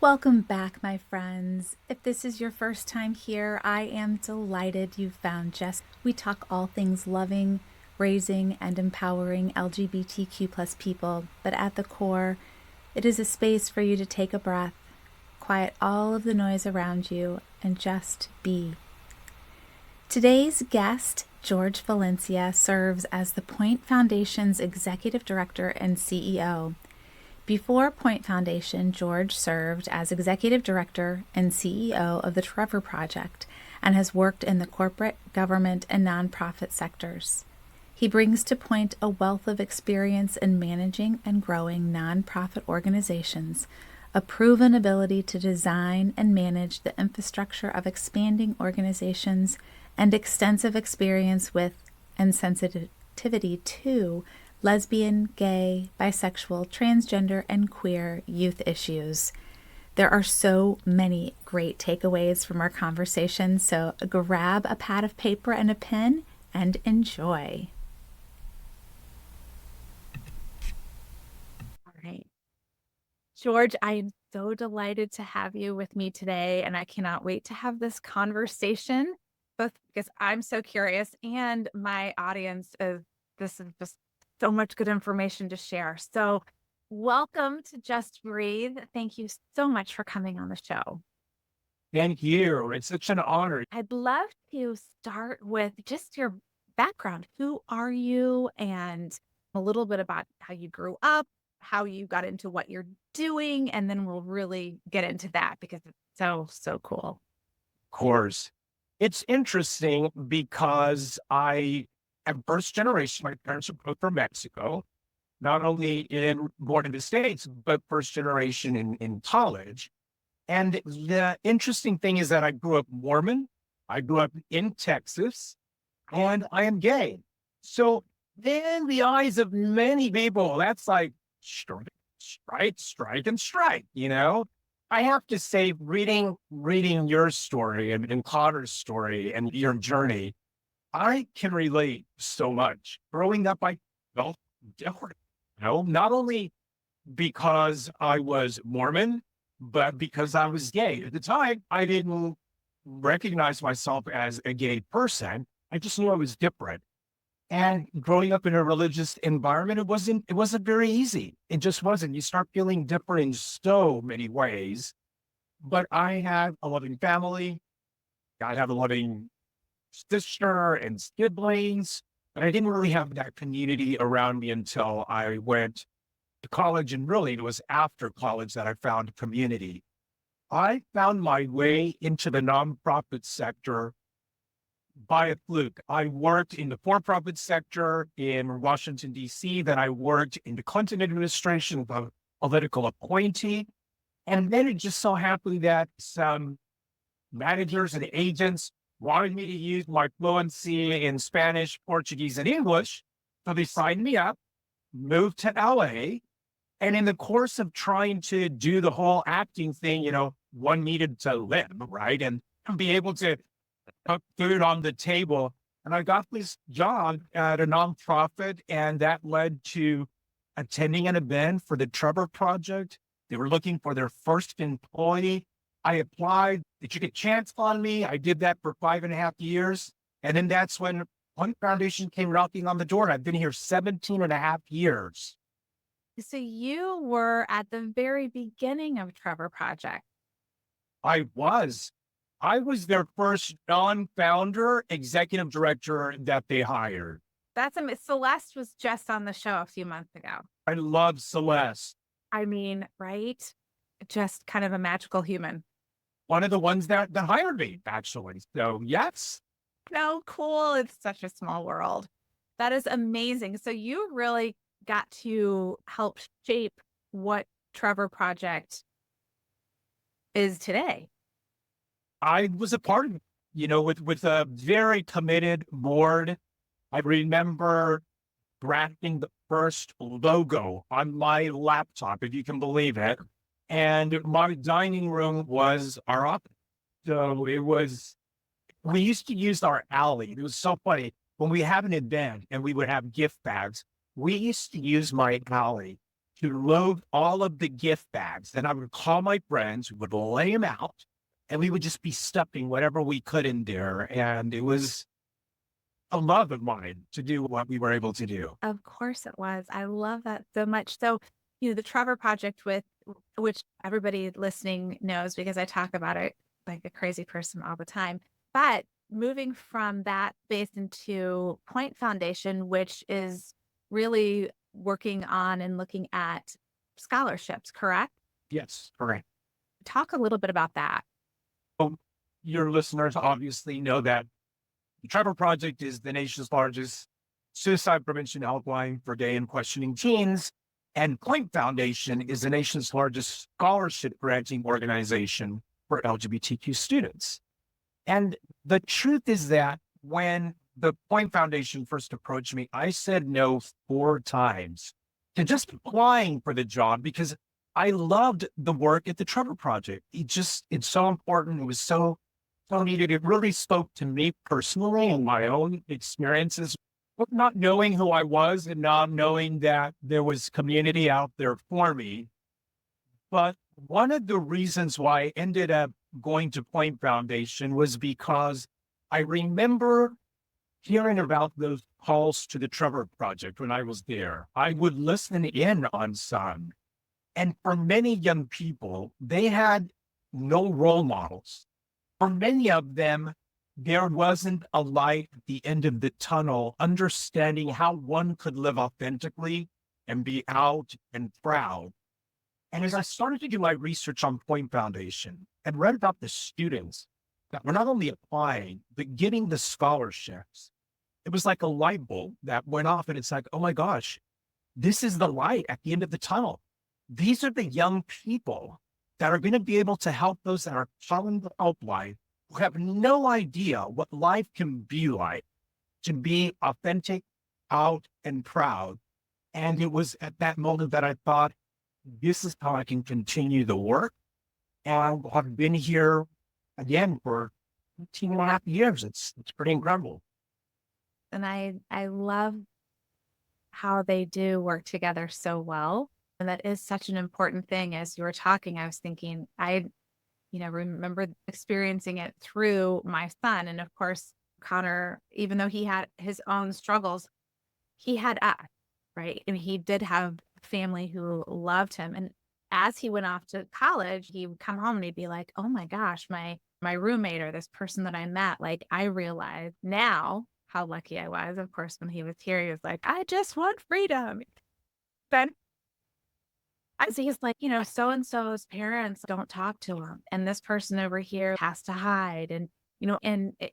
Welcome back, my friends. If this is your first time here, I am delighted you found Jess. We talk all things loving, raising, and empowering LGBTQ plus people, but at the core, it is a space for you to take a breath, quiet all of the noise around you, and just be. Today's guest, George Valencia, serves as the Point Foundation's Executive Director and CEO. Before Point Foundation, George served as Executive Director and CEO of the Trevor Project and has worked in the corporate, government, and nonprofit sectors. He brings to Point a wealth of experience in managing and growing nonprofit organizations, a proven ability to design and manage the infrastructure of expanding organizations, and extensive experience with and sensitivity to lesbian, gay, bisexual, transgender, and queer youth issues. There are so many great takeaways from our conversation, so grab a pad of paper and a pen and enjoy. All right. George, I am so delighted to have you with me today, and I cannot wait to have this conversation, both because I'm so curious and my audience is, this is just so much good information to share. So welcome to Just Breathe. Thank you so much for coming on the show. Thank you. It's such an honor. I'd love to start with just your background. Who are you? And a little bit about how you grew up, how you got into what you're doing, and then we'll really get into that because it's so cool. Of course. It's interesting because I am first generation. My parents are both from Mexico, not only born in the States, but first generation in college. And the interesting thing is that I grew up Mormon. I grew up in Texas, and I am gay. So in the eyes of many people, that's like strike, and strike, I have to say, reading your story and Connor's story and your journey, I can relate so much. Growing up, I felt different, not only because I was Mormon, but because I was gay. At the time, I didn't recognize myself as a gay person. I just knew I was different. And growing up in a religious environment, it wasn't very easy. It just wasn't. You start feeling different in so many ways. But I had a loving family. I had a loving sister and siblings, but I didn't really have that community around me until I went to college. And really, it was after college that I found community. I found my way into the nonprofit sector by a fluke. I worked in the for-profit sector in Washington, D.C. Then I worked in the Clinton administration as a political appointee. And then it just so happened that some managers and agents wanted me to use my fluency in Spanish, Portuguese, and English. So they signed me up, moved to LA. And in the course of trying to do the whole acting thing, one needed to live, right? And be able to put food on the table. And I got this job at a nonprofit, and that led to attending an event for the Trevor Project. They were looking for their first employee. I applied. They took a chance on me. I did that for 5.5 years. And then that's when Point Foundation came knocking on the door. I've been here 17.5 years. So you were at the very beginning of Trevor Project. I was their first non-founder executive director that they hired. That's Celeste was just on the show a few months ago. I love Celeste. I mean, right? Just kind of a magical human. One of the ones that hired me, actually. So yes. No, cool. It's such a small world. That is amazing. So you really got to help shape what Trevor Project is today. I was a part of it, with a very committed board. I remember drafting the first logo on my laptop, if you can believe it. And my dining room was our office. So we used to use our alley. It was so funny. When we have an event and we would have gift bags, we used to use my alley to load all of the gift bags. And I would call my friends, we would lay them out, and we would just be stuffing whatever we could in there. And it was a love of mine to do what we were able to do. Of course it was. I love that so much. So, the Trevor Project which everybody listening knows because I talk about it like a crazy person all the time. But moving from that base into Point Foundation, which is really working on and looking at scholarships, correct? Yes, correct. Talk a little bit about that. So your listeners obviously know that the Trevor Project is the nation's largest suicide prevention helpline for gay and questioning teens. And Point Foundation is the nation's largest scholarship granting organization for LGBTQ students. And the truth is that when the Point Foundation first approached me, I said no 4 times to just applying for the job because I loved the work at the Trevor Project. It's so important. It was so needed. It really spoke to me personally and my own experiences, but not knowing who I was and not knowing that there was community out there for me. But one of the reasons why I ended up going to Point Foundation was because I remember hearing about those calls to the Trevor Project when I was there. I would listen in on some. And for many young people, they had no role models. For many of them, there wasn't a light at the end of the tunnel, understanding how one could live authentically and be out and proud. And as I started to do my research on Point Foundation and read about the students that were not only applying, but getting the scholarships, it was like a light bulb that went off. And it's like, oh my gosh, this is the light at the end of the tunnel. These are the young people that are going to be able to help those that are following the helpline who have no idea what life can be like to be authentic, out, and proud. And it was at that moment that I thought, this is how I can continue the work. And I've been here again for 18 and a half years. It's pretty incredible. And I love how they do work together so well. And that is such an important thing. As you were talking, I was thinking, I remember experiencing it through my son. And of course, Connor, even though he had his own struggles, he had us, right? And he did have family who loved him. And as he went off to college, he would come home and he'd be like, oh my gosh, my roommate or this person that I met, like I realized now how lucky I was. Of course, when he was here, he was like, I just want freedom. Then he's like, so-and-so's parents don't talk to him. And this person over here has to hide. And,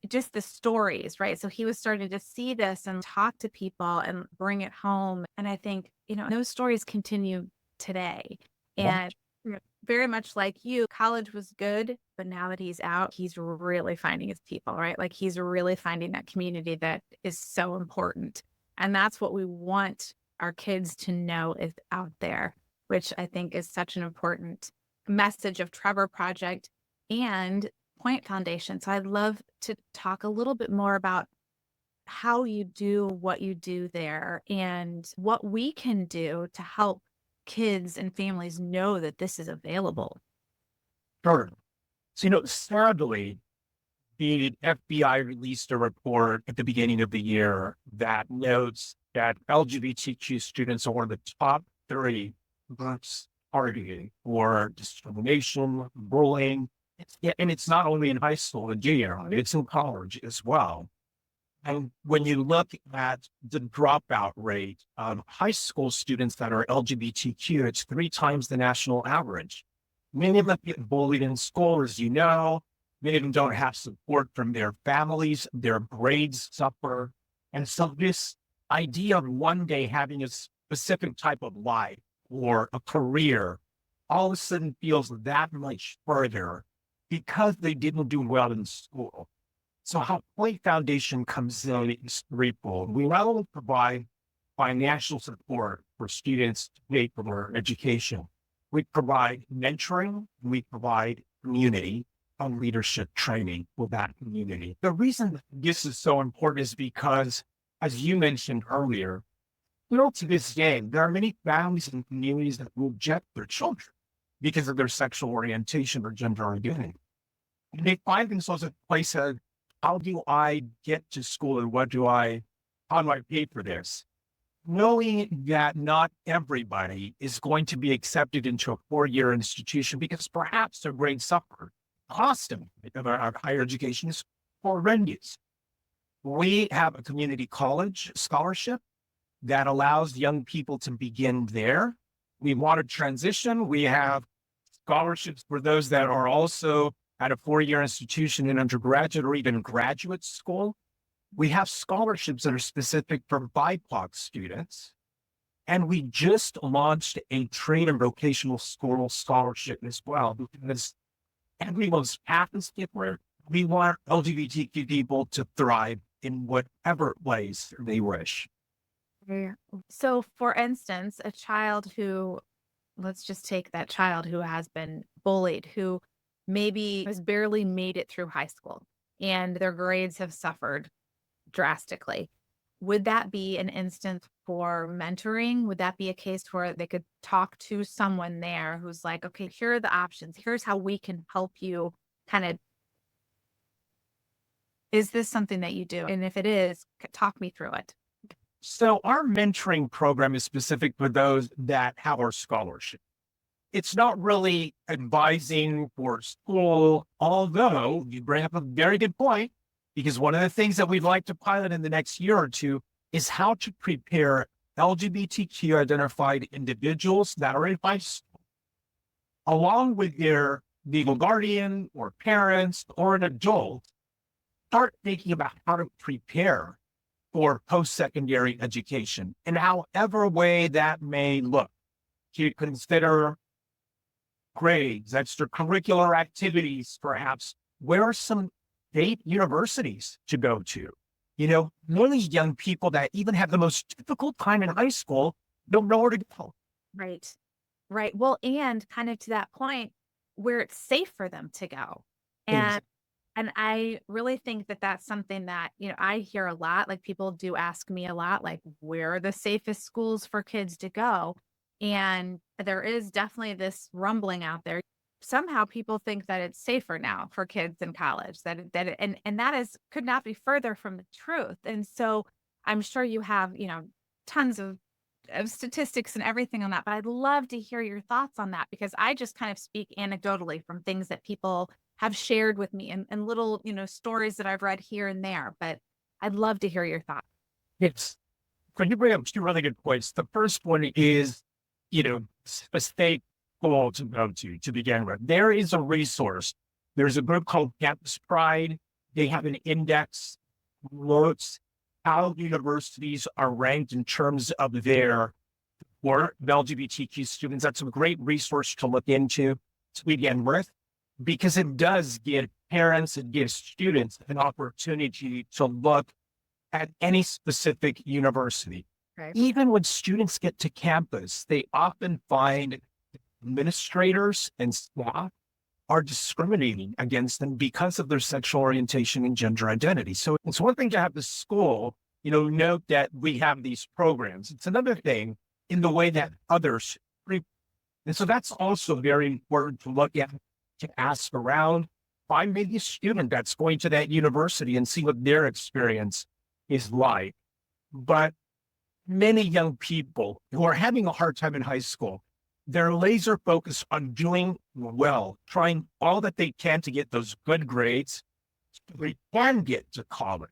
just the stories, right? So he was starting to see this and talk to people and bring it home. And I think, those stories continue today. And very much like you, college was good, but now that he's out, he's really finding his people, right? Like he's really finding that community that is so important. And that's what we want our kids to know is out there, which I think is such an important message of Trevor Project and Point Foundation. So I'd love to talk a little bit more about how you do what you do there and what we can do to help kids and families know that this is available. Sure. So, sadly, the FBI released a report at the beginning of the year that notes that LGBTQ students are one of the top 3 groups targeted for discrimination, bullying. And it's not only in high school and junior high, it's in college as well. And when you look at the dropout rate of high school students that are LGBTQ, it's 3 times the national average. Many of them get bullied in school, as you know. Many of them don't have support from their families. Their grades suffer. And so this idea of one day having a specific type of life or a career all of a sudden feels that much further because they didn't do well in school. So how Point Foundation comes in is threefold. We not only provide financial support for students to pay for their education, we provide mentoring, we provide community and leadership training with that community. The reason this is so important is because, as you mentioned earlier, Still to this day, there are many families and communities that reject their children because of their sexual orientation or gender identity. And they find themselves at a place of, how do I get to school and how do I pay for this? Knowing that not everybody is going to be accepted into a 4-year institution because perhaps their grades suffer. Cost of our higher education is horrendous. We have a community college scholarship that allows young people to begin there. We want to transition. We have scholarships for those that are also at a 4-year institution in undergraduate or even graduate school. We have scholarships that are specific for BIPOC students. And we just launched a trade and vocational school scholarship as well, because everyone's path is different. We want LGBTQ people to thrive in whatever ways they wish. Yeah. So, for instance, a child who, let's just take that child who has been bullied, who maybe has barely made it through high school and their grades have suffered drastically. Would that be an instance for mentoring? Would that be a case where they could talk to someone there who's like, okay, here are the options. Here's how we can help you kind of, is this something that you do? And if it is, talk me through it. So our mentoring program is specific for those that have our scholarship. It's not really advising for school, although you bring up a very good point, because one of the things that we'd like to pilot in the next year or two is how to prepare LGBTQ identified individuals that are in high school, along with their legal guardian or parents or an adult, start thinking about how to prepare for post-secondary education in however way that may look. To consider grades, extracurricular activities, perhaps. Where are some state universities to go to? Many young people that even have the most difficult time in high school don't know where to go. Right. Right. Well, and kind of to that point where it's safe for them to go. And I really think that that's something that, I hear a lot, like people do ask me a lot, like, where are the safest schools for kids to go? And there is definitely this rumbling out there. Somehow people think that it's safer now for kids in college, and that is could not be further from the truth. And so I'm sure you have, tons of statistics and everything on that, but I'd love to hear your thoughts on that, because I just kind of speak anecdotally from things that people have shared with me and little, stories that I've read here and there, but I'd love to hear your thoughts. Yes. Could you bring up two really good points? The first one is, a state school to go to begin with. There is a resource. There's a group called Campus Pride. They have an index, notes how universities are ranked in terms of their work of LGBTQ students. That's a great resource to look into to begin with, because it does give parents, it gives students an opportunity to look at any specific university. Okay. Even when students get to campus, they often find administrators and staff are discriminating against them because of their sexual orientation and gender identity. So it's one thing to have the school, note that we have these programs. It's another thing in the way that others treat. And so that's also very important to look at, to ask around, find maybe a student that's going to that university and see what their experience is like. But many young people who are having a hard time in high school, they're laser focused on doing well, trying all that they can to get those good grades so they can get to college,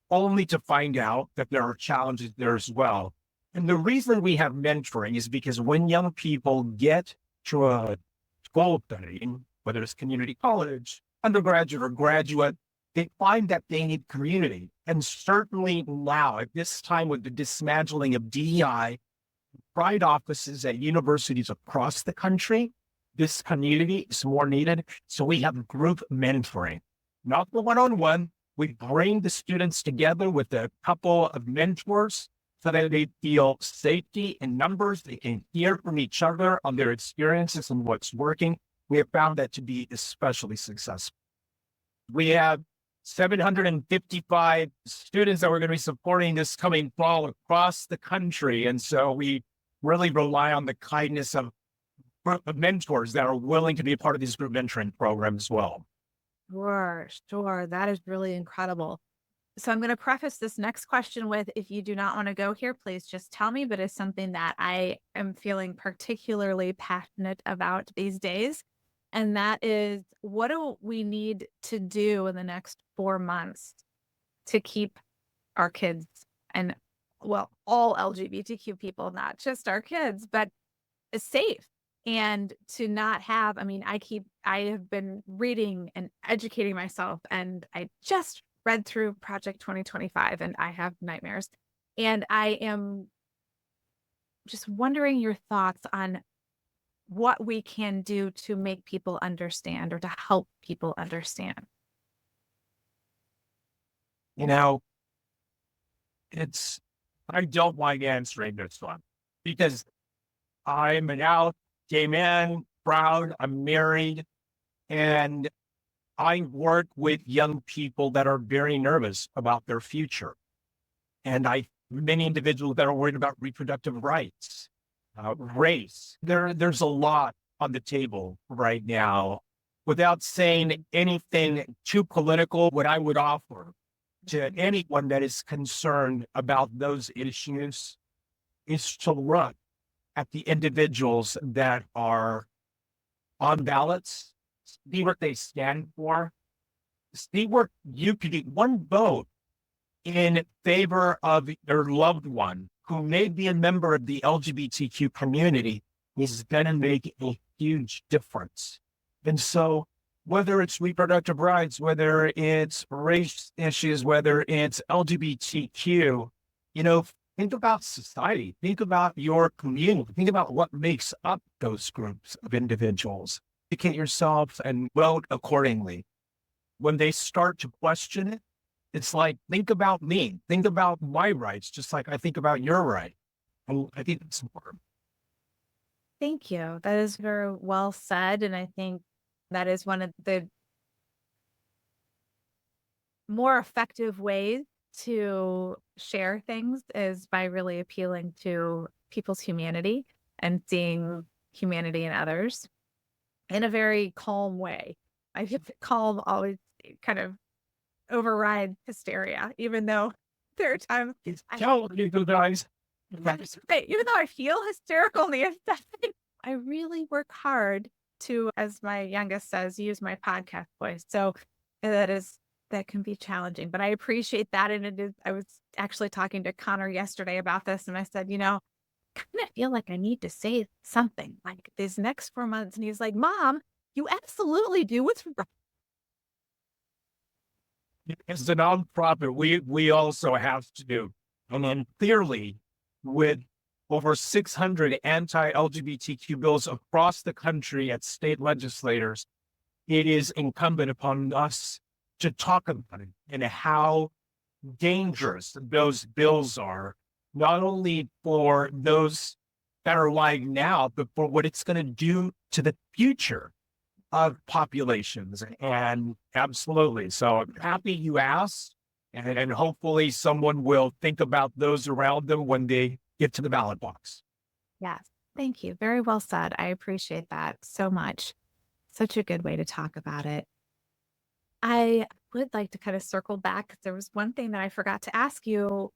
only to find out that there are challenges there as well. And the reason we have mentoring is because when young people get to a school setting, whether it's community college, undergraduate, or graduate, they find that they need community. And certainly now, at this time with the dismantling of DEI, pride offices at universities across the country, this community is more needed. So we have group mentoring, not the one-on-one. We bring the students together with a couple of mentors so that they feel safety in numbers. They can hear from each other on their experiences and what's working. We have found that to be especially successful. We have 755 students that we're going to be supporting this coming fall across the country. And so we really rely on the kindness of mentors that are willing to be a part of this group mentoring program as well. Sure, sure. That is really incredible. So I'm going to preface this next question with, if you do not want to go here, please just tell me, but it's something that I am feeling particularly passionate about these days. And that is, what do we need to do in the next 4 months to keep our kids and, well, all LGBTQ people, not just our kids, but safe, and to not have, I mean, I have been reading and educating myself, and I just read through Project 2025 and I have nightmares. And I am just wondering your thoughts on what we can do to make people understand or to help people understand. You know, I don't like answering this one because I'm an out gay man, proud, I'm married, and I work with young people that are very nervous about their future. And many individuals that are worried about reproductive rights, race. There's a lot on the table right now. Without saying anything too political, what I would offer to anyone that is concerned about those issues is to look at the individuals that are on ballots, see what they stand for, see what you could get one vote in favor of your loved one who may be a member of the LGBTQ community is going to make a huge difference. And so whether it's reproductive rights, whether it's race issues, whether it's LGBTQ, think about society, think about your community, think about what makes up those groups of individuals. Educate yourself and vote accordingly. When they start to question it, it's like, think about me, think about my rights, just like I think about your right. And I think it's important. Thank you. That is very well said. And I think that is one of the more effective ways to share things, is by really appealing to people's humanity and seeing humanity in others in a very calm way. I think calm always kind of override hysteria, even though there are times Guys. even though I feel hysterical on the inside, I really work hard to, as my youngest says, use my podcast voice. So that can be challenging, but I appreciate that. And it is, I was actually talking to Connor yesterday about this, and I said, kind of feel like I need to say something like these next 4 months. And he's like, Mom, you absolutely do. What's wrong? As a nonprofit, we also have to do, and then clearly with over 600 anti-LGBTQ bills across the country at state legislators, it is incumbent upon us to talk about it and how dangerous those bills are, not only for those that are alive now, but for what it's going to do to the future of populations. And absolutely. So I'm happy you asked, and hopefully someone will think about those around them when they get to the ballot box. Yes. Thank you. Very well said. I appreciate that so much. Such a good way to talk about it. I would like to kind of circle back, because there was one thing that I forgot to ask you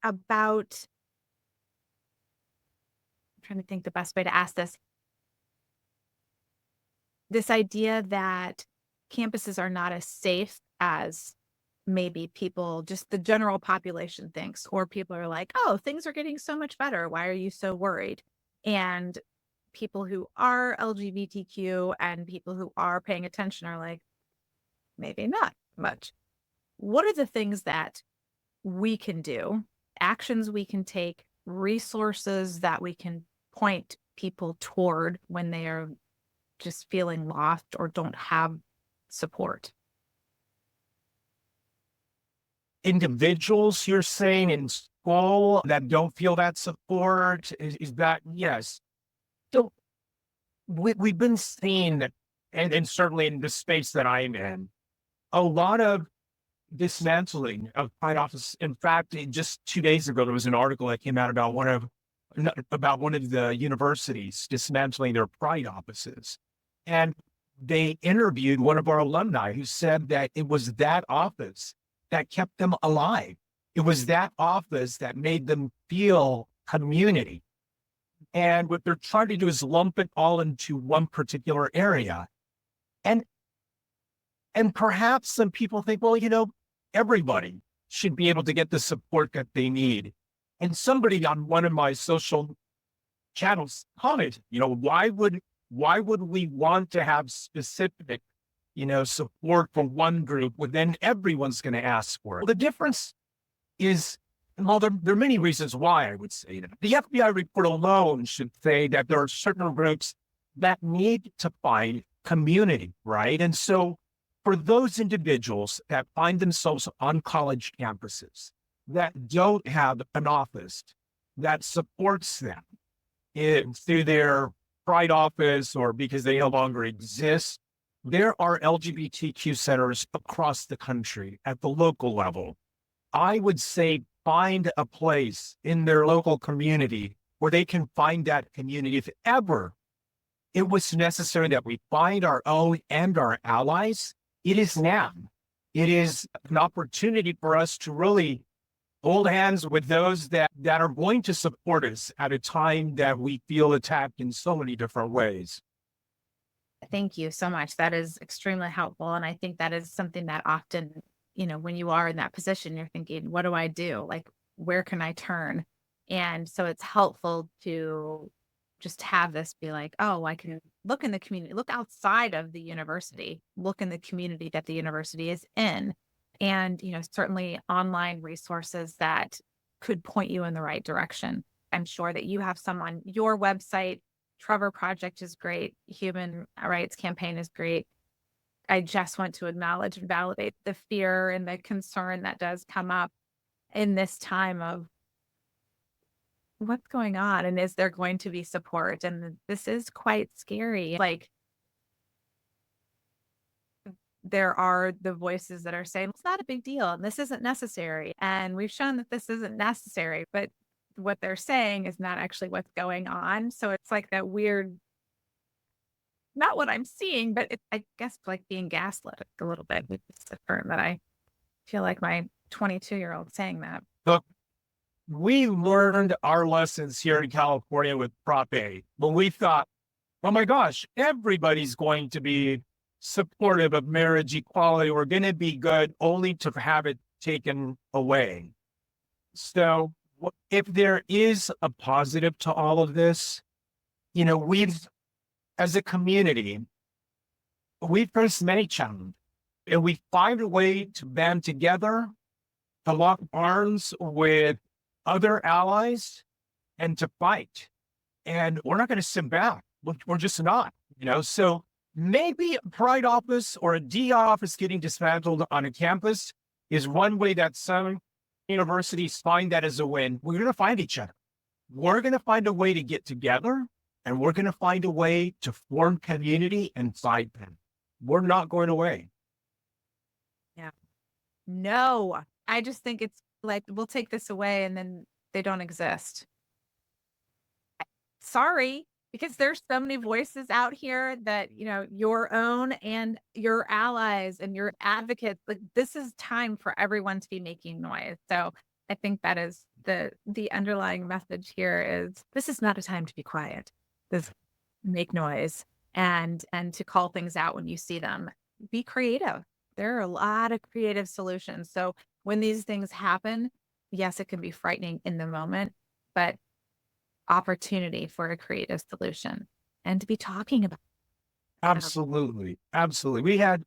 about. I'm trying to think the best way to ask this. This idea that campuses are not as safe as maybe people, just the general population thinks, or people are like, oh, things are getting so much better. Why are you so worried? And people who are LGBTQ and people who are paying attention are like, maybe not much. What are the things that we can do, actions we can take, resources that we can point people toward when they are just feeling lost or don't have support? Individuals, you're saying, in school that don't feel that support, is that, yes. So we've been seeing, and certainly in the space that I'm in, a lot of dismantling of pride office. In fact, just 2 days ago, there was an article that came out about one of the universities dismantling their pride offices. And they interviewed one of our alumni who said that it was that office that kept them alive. It was that office that made them feel community. And what they're trying to do is lump it all into one particular area. And perhaps some people think, well, everybody should be able to get the support that they need. And somebody on one of my social channels commented, why would we want to have specific, support for one group when then everyone's going to ask for it? Well, the difference is, well, there are many reasons why I would say that. The FBI report alone should say that there are certain groups that need to find community, right? And so for those individuals that find themselves on college campuses that don't have an office that supports them through their pride office or because they no longer exist, there are LGBTQ centers across the country at the local level. I would say find a place in their local community where they can find that community. If ever it was necessary that we find our own and our allies, it is now. It is an opportunity for us to really hold hands with those that are going to support us at a time that we feel attacked in so many different ways. Thank you so much. That is extremely helpful. And I think that is something that often, when you are in that position, you're thinking, what do I do? Like, where can I turn? And so it's helpful to just have this be like, oh, I can look in the community, look outside of the university, look in the community that the university is in. And, certainly online resources that could point you in the right direction. I'm sure that you have some on your website. Trevor Project is great. Human Rights Campaign is great. I just want to acknowledge and validate the fear and the concern that does come up in this time of what's going on and is there going to be support? And this is quite scary. Like, there are the voices that are saying it's not a big deal and this isn't necessary. And we've shown that this isn't necessary, but what they're saying is not actually what's going on. So it's like that weird, not what I'm seeing, but I guess like being gaslit a little bit. It's a term that I feel like my 22-year-old saying that. Look, we learned our lessons here in California with Prop A when we thought, oh my gosh, everybody's going to be supportive of marriage equality. We're going to be good only to have it taken away. So if there is a positive to all of this, we've, as a community, we've faced many challenges and we find a way to band together, to lock arms with other allies and to fight. And we're not going to sit back. We're just not, so maybe a pride office or a D office getting dismantled on a campus is one way that some universities find that as a win. We're going to find each other. We're going to find a way to get together and we're going to find a way to form community and fight them. We're not going away. Yeah. No, I just think it's like, we'll take this away and then they don't exist. Sorry. Because there's so many voices out here that, your own and your allies and your advocates, like this is time for everyone to be making noise. So I think that is the underlying message here is this is not a time to be quiet. This make noise and to call things out when you see them. Be creative. There are a lot of creative solutions. So when these things happen, yes, it can be frightening in the moment, but opportunity for a creative solution and to be talking about. Absolutely. We had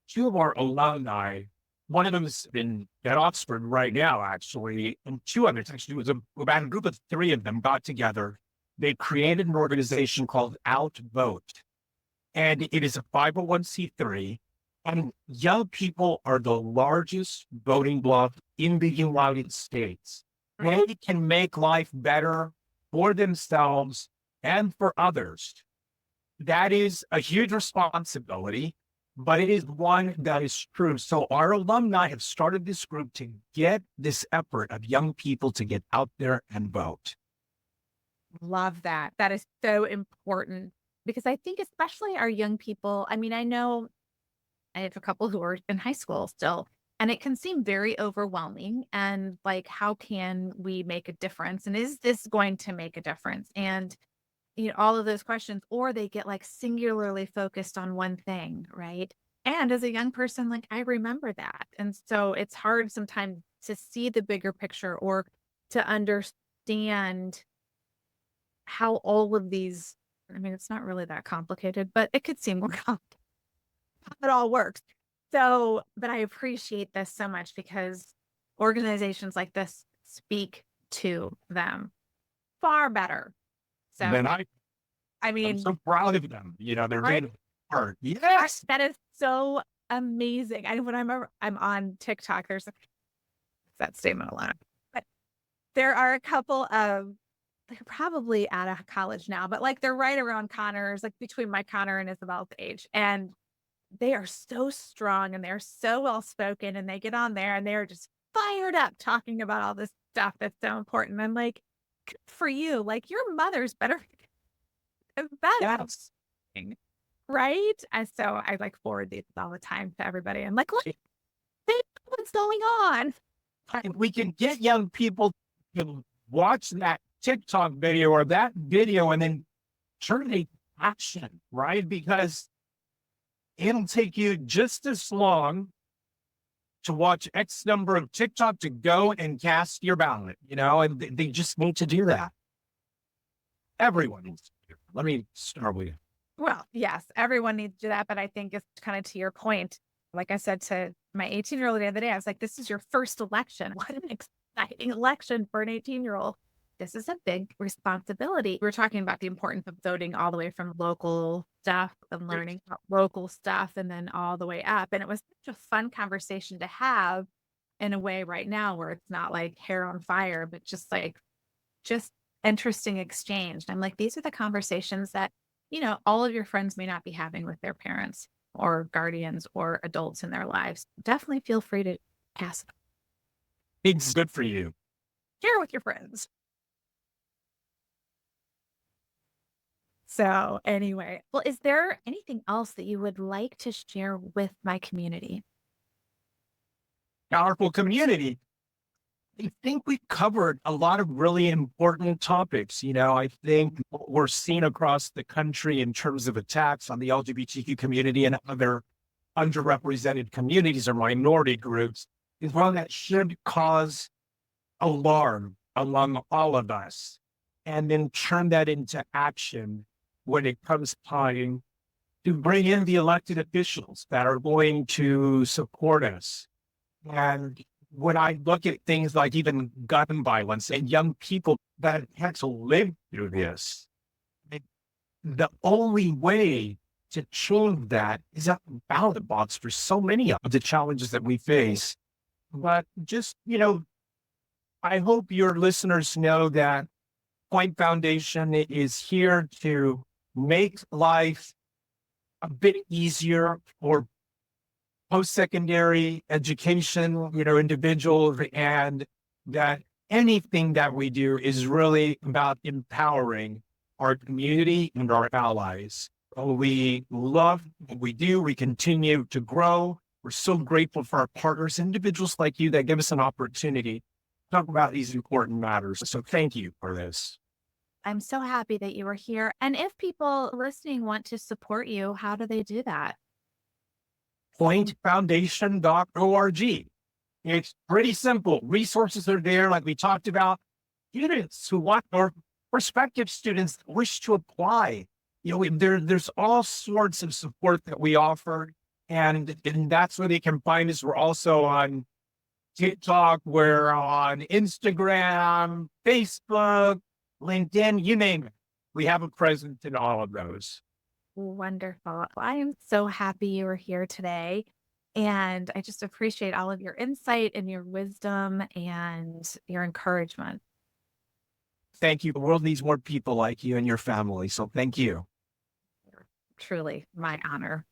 two of our alumni. One of them is at Oxford right now, actually, and two others. Actually, it was about a group of three of them got together. They created an organization called Outvote, and it is a 501c3. And young people are the largest voting bloc in the United States. They can make life better for themselves and for others. That is a huge responsibility. but it is one that is true. So our alumni have started this group to get this effort of young people to get out there and vote. Love that. That is so important because I think especially our young people, I mean, I know I have a couple who are in high school still, and it can seem very overwhelming. And like, how can we make a difference? And is this going to make a difference? And, all of those questions, or they get like singularly focused on one thing, right? And as a young person, like I remember that. And so it's hard sometimes to see the bigger picture or to understand how all of these, I mean, it's not really that complicated, but it could seem more complicated how it all works. So, but I appreciate this so much because organizations like this speak to them far better. So, Then I I'm mean, so proud of them. They're right? made hard. Yes. That is so amazing. When I'm on TikTok, there's that statement alone, but there are a couple of, they're probably out of college now, but like they're right around Connor's, like between my Connor and Isabel's age. And they are so strong and they're so well spoken and they get on there and they're just fired up talking about all this stuff that's so important. I'm like, good for you. Like your mother's better than that. Yes. Right. And so I like forward these all the time to everybody. I'm like, look, what's going on? And we can get young people to watch that TikTok video or that video and then turn it into action, right? Because it'll take you just as long to watch X number of TikTok to go and cast your ballot, and they just need to do that. Everyone needs to do that. Let me start with you. Well, yes, everyone needs to do that. But I think it's kind of to your point. Like I said to my 18-year-old the other day, I was like, this is your first election. What an exciting election for an 18-year-old. This is a big responsibility. We're talking about the importance of voting all the way from local stuff and learning about local stuff and then all the way up. And it was such a fun conversation to have in a way right now where it's not like hair on fire, but just interesting exchange. And I'm like, these are the conversations that, all of your friends may not be having with their parents or guardians or adults in their lives. Definitely feel free to pass it. It's good for you. Share with your friends. So anyway, well, is there anything else that you would like to share with my community? Powerful community. I think we covered a lot of really important topics. I think what we're seeing across the country in terms of attacks on the LGBTQ community and other underrepresented communities or minority groups is one that should cause alarm among all of us, and then turn that into action when it comes time to bring in the elected officials that are going to support us. And when I look at things like even gun violence and young people that had to live through this, the only way to change that is a ballot box for so many of the challenges that we face. But just, I hope your listeners know that Point Foundation is here to make life a bit easier for post-secondary education, individuals, and that anything that we do is really about empowering our community and our allies. We love what we do. We continue to grow. We're so grateful for our partners, individuals like you that give us an opportunity to talk about these important matters. So thank you for this. I'm so happy that you were here. And if people listening want to support you, how do they do that? Pointfoundation.org. It's pretty simple. Resources are there, like we talked about. Students who want, or prospective students that wish to apply, there's all sorts of support that we offer, and that's where they can find us. We're also on TikTok, we're on Instagram, Facebook, LinkedIn, you name it. We have a presence in all of those. Wonderful. I am so happy you were here today. And I just appreciate all of your insight and your wisdom and your encouragement. Thank you. The world needs more people like you and your family. So thank you. Truly my honor.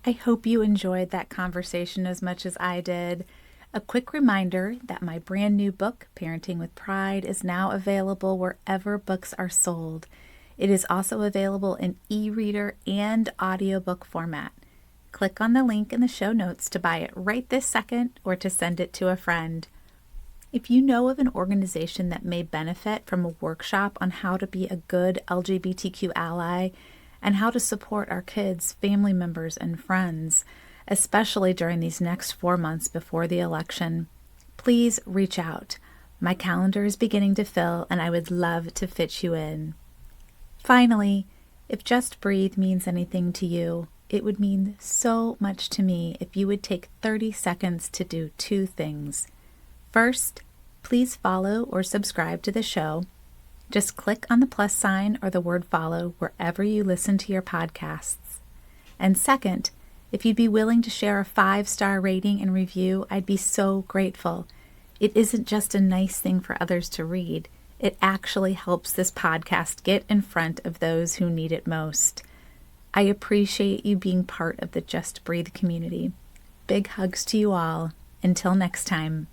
I hope you enjoyed that conversation as much as I did. A quick reminder that my brand new book, Parenting with Pride, is now available wherever books are sold. It is also available in e-reader and audiobook format. Click on the link in the show notes to buy it right this second or to send it to a friend. If you know of an organization that may benefit from a workshop on how to be a good LGBTQ ally and how to support our kids, family members, and friends, especially during these next 4 months before the election, please reach out. My calendar is beginning to fill, and I would love to fit you in. Finally, if Just Breathe means anything to you, it would mean so much to me if you would take 30 seconds to do 2 things. First, please follow or subscribe to the show. Just click on the plus sign or the word follow wherever you listen to your podcasts. And second, if you'd be willing to share a 5-star rating and review, I'd be so grateful. It isn't just a nice thing for others to read. It actually helps this podcast get in front of those who need it most. I appreciate you being part of the Just Breathe community. Big hugs to you all. Until next time.